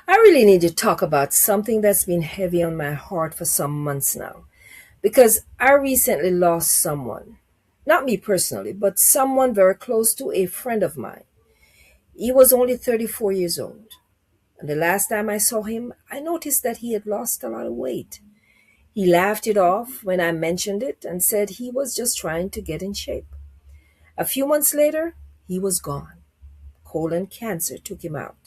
I really need to talk about something that's been heavy on my heart for some months now because I recently lost someone. Not me personally, but someone very close to a friend of mine. He was only 34 years old. And the last time I saw him, I noticed that he had lost a lot of weight. He laughed it off when I mentioned it and said he was just trying to get in shape. A few months later, he was gone. Colon cancer took him out.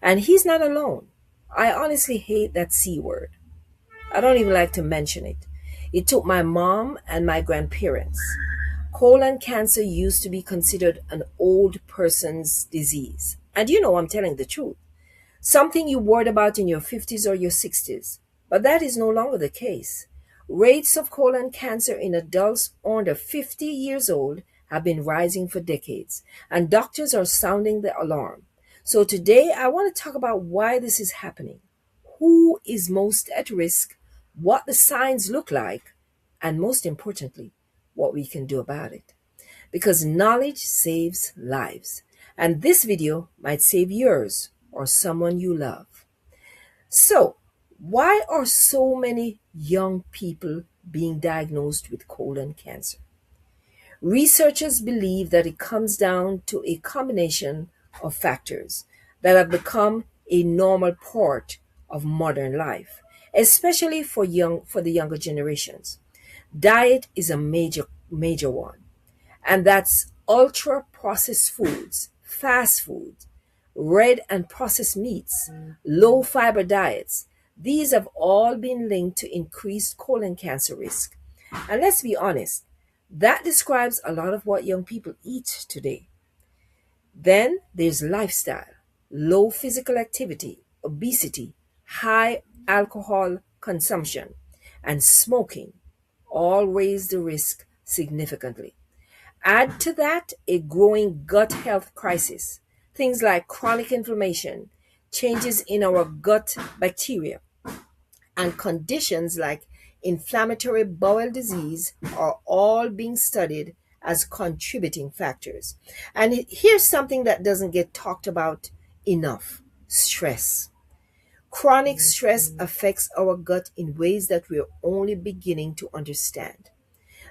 And he's not alone. I honestly hate that C word. I don't even like to mention it. It took my mom and my grandparents. Colon cancer used to be considered an old person's disease. And you know I'm telling the truth. Something you worried about in your 50s or your 60s. But that is no longer the case. Rates of colon cancer in adults under 50 years old have been rising for decades, and doctors are sounding the alarm. So today I want to talk about why this is happening, who is most at risk, what the signs look like, and most importantly, what we can do about it. Because knowledge saves lives, and this video might save yours or someone you love. So, why are so many young people being diagnosed with colon cancer? Researchers believe that it comes down to a combination of factors that have become a normal part of modern life, especially for the younger generations. Diet is a major one, and that's ultra processed foods, fast foods, red and processed meats, low fiber diets. These have all been linked to increased colon cancer risk. And let's be honest, that describes a lot of what young people eat today. Then there's lifestyle, low physical activity, obesity, high alcohol consumption, and smoking all raise the risk significantly. Add to that a growing gut health crisis, things like chronic inflammation, changes in our gut bacteria, and conditions like inflammatory bowel disease are all being studied as contributing factors. And here's something that doesn't get talked about enough: stress. Chronic stress affects our gut in ways that we're only beginning to understand.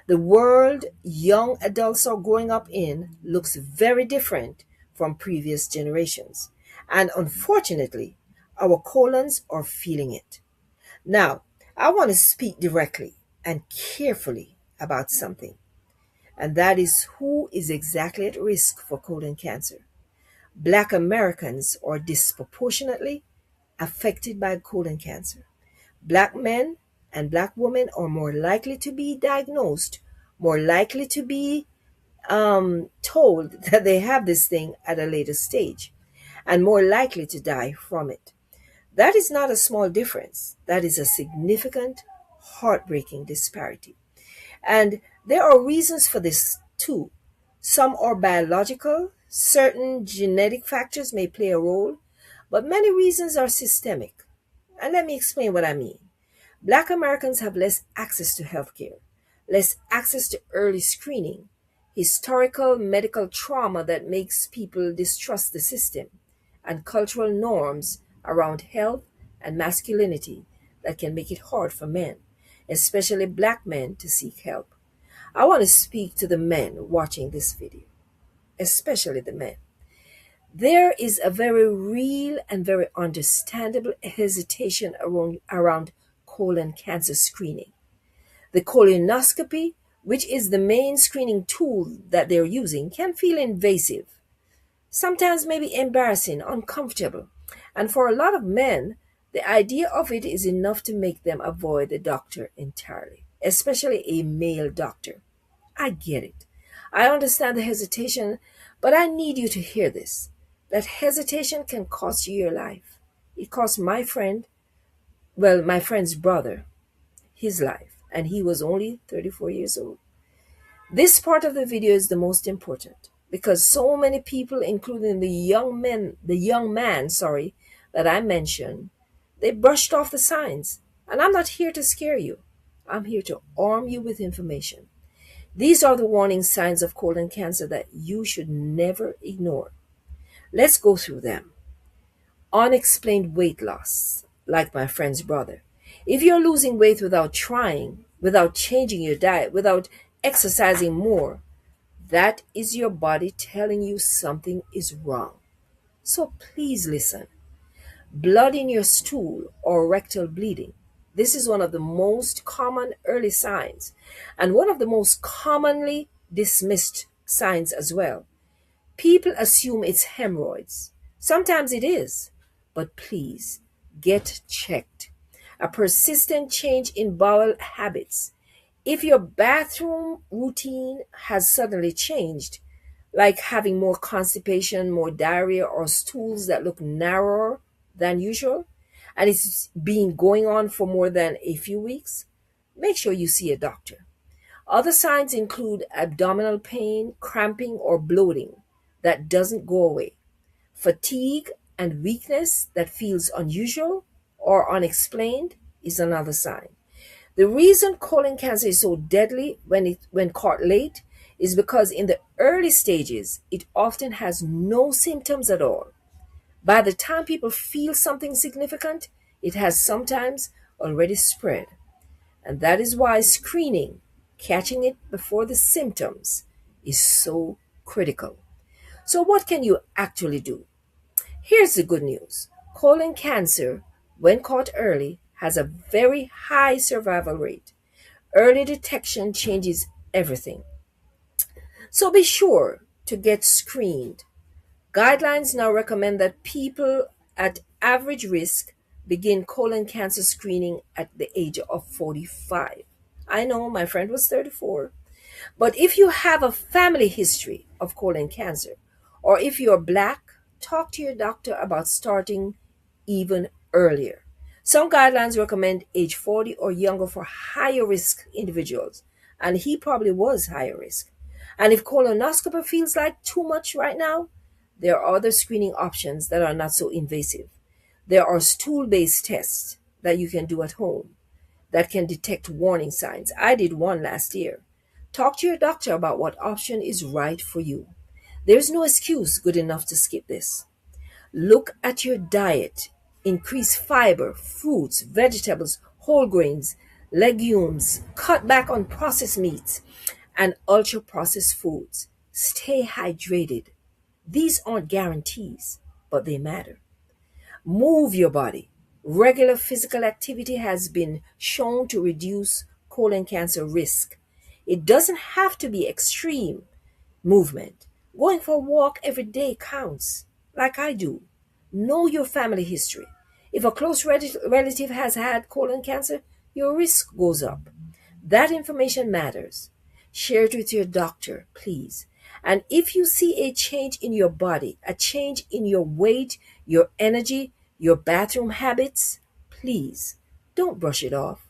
The world young adults are growing up in looks very different from previous generations. And unfortunately, our colons are feeling it. Now, I want to speak directly and carefully about something, and that is who is exactly at risk for colon cancer. Black Americans are disproportionately affected by colon cancer. Black men and black women are more likely to be diagnosed, more likely to be told that they have this thing at a later stage, and more likely to die from it. That is not a small difference. That is a significant, heartbreaking disparity. And there are reasons for this too. Some are biological, certain genetic factors may play a role, but many reasons are systemic. And let me explain what I mean. Black Americans have less access to healthcare, less access to early screening, historical medical trauma that makes people distrust the system, and cultural norms around health and masculinity that can make it hard for men, especially black men, to seek help. I want to speak to the men watching this video, especially the men. There is a very real and very understandable hesitation around colon cancer screening. The colonoscopy, which is the main screening tool that they're using, can feel invasive, sometimes maybe embarrassing, uncomfortable. And for a lot of men, the idea of it is enough to make them avoid the doctor entirely, especially a male doctor. I get it. I understand the hesitation, but I need you to hear this. That hesitation can cost you your life. It cost my friend's brother, his life, and he was only 34 years old. This part of the video is the most important because so many people, including the young man, that I mentioned, they brushed off the signs. And I'm not here to scare you. I'm here to arm you with information. These are the warning signs of colon cancer that you should never ignore. Let's go through them. unexplained weight loss, like my friend's brother. If you're losing weight without trying, without changing your diet, without exercising more, that is your body telling you something is wrong. So please listen. Blood in your stool or rectal bleeding. This is one of the most common early signs and one of the most commonly dismissed signs as well. People assume it's hemorrhoids. Sometimes it is, but please get checked. A persistent change in bowel habits. If your bathroom routine has suddenly changed, like having more constipation, more diarrhea, or stools that look narrower than usual, and it's been going on for more than a few weeks, make sure you see a doctor. Other signs include abdominal pain, cramping, or bloating that doesn't go away, fatigue and weakness that feels unusual or unexplained is another sign. The reason colon cancer is so deadly when caught late is because in the early stages, it often has no symptoms at all. By the time people feel something significant, it has sometimes already spread. And that is why screening, catching it before the symptoms, is so critical. So, what can you actually do? Here's the good news: colon cancer, when caught early, has a very high survival rate. Early detection changes everything. So be sure to get screened. Guidelines now recommend that people at average risk begin colon cancer screening at the age of 45. I know my friend was 34. But if you have a family history of colon cancer, or if you're black, talk to your doctor about starting even earlier. Some guidelines recommend age 40 or younger for higher risk individuals, and he probably was higher risk. And if colonoscopy feels like too much right now, there are other screening options that are not so invasive. There are stool based tests that you can do at home that can detect warning signs. I did one last year. Talk to your doctor about what option is right for you. There's no excuse good enough to skip this. Look at your diet. Increase fiber, fruits, vegetables, whole grains, legumes. Cut back on processed meats and ultra processed foods. Stay hydrated. These aren't guarantees, but they matter. Move your body. Regular physical activity has been shown to reduce colon cancer risk. It doesn't have to be extreme movement. Going for a walk every day counts, like I do. Know your family history. If a close relative has had colon cancer, your risk goes up. That information matters. Share it with your doctor, please. And if you see a change in your body, a change in your weight, your energy, your bathroom habits, please don't brush it off.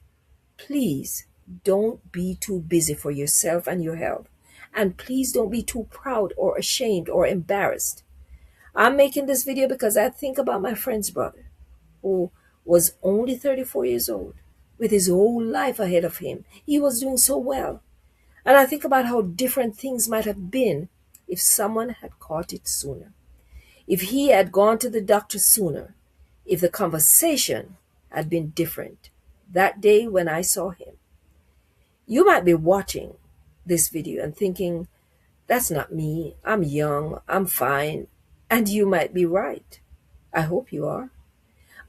Please don't be too busy for yourself and your health. And please don't be too proud or ashamed or embarrassed. I'm making this video because I think about my friend's brother, who was only 34 years old, with his whole life ahead of him. He was doing so well. And I think about how different things might have been if someone had caught it sooner, if he had gone to the doctor sooner, if the conversation had been different that day when I saw him. You might be watching this video and thinking, that's not me. I'm young. I'm fine. And you might be right. I hope you are.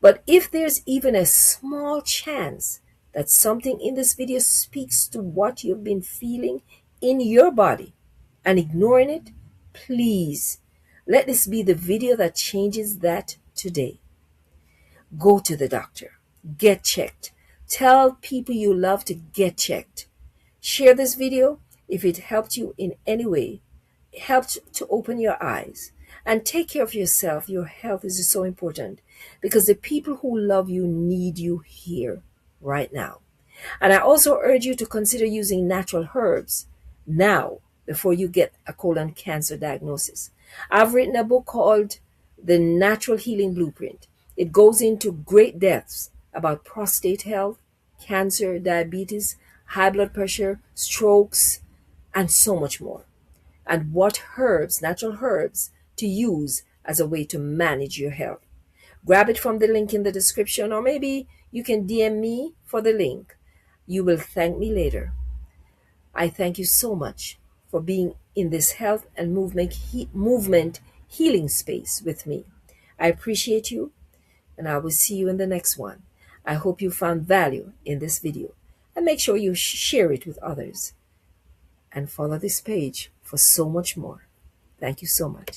But if there's even a small chance that something in this video speaks to what you've been feeling in your body and ignoring it, please let this be the video that changes that today. Go to the doctor. Get checked. Tell people you love to get checked. Share this video if it helped you in any way, helped to open your eyes. And take care of yourself. Your health is so important because the people who love you need you here right now. And I also urge you to consider using natural herbs now before you get a colon cancer diagnosis. I've written a book called The Natural Healing Blueprint. It goes into great depths about prostate health, cancer, diabetes, high blood pressure, strokes, and so much more. And what herbs, natural herbs, to use as a way to manage your health. Grab it from the link in the description, or maybe you can DM me for the link. You will thank me later. I thank you so much for being in this health and movement healing space with me. I appreciate you, and I will see you in the next one. I hope you found value in this video, and make sure you share it with others and follow this page for so much more. Thank you so much.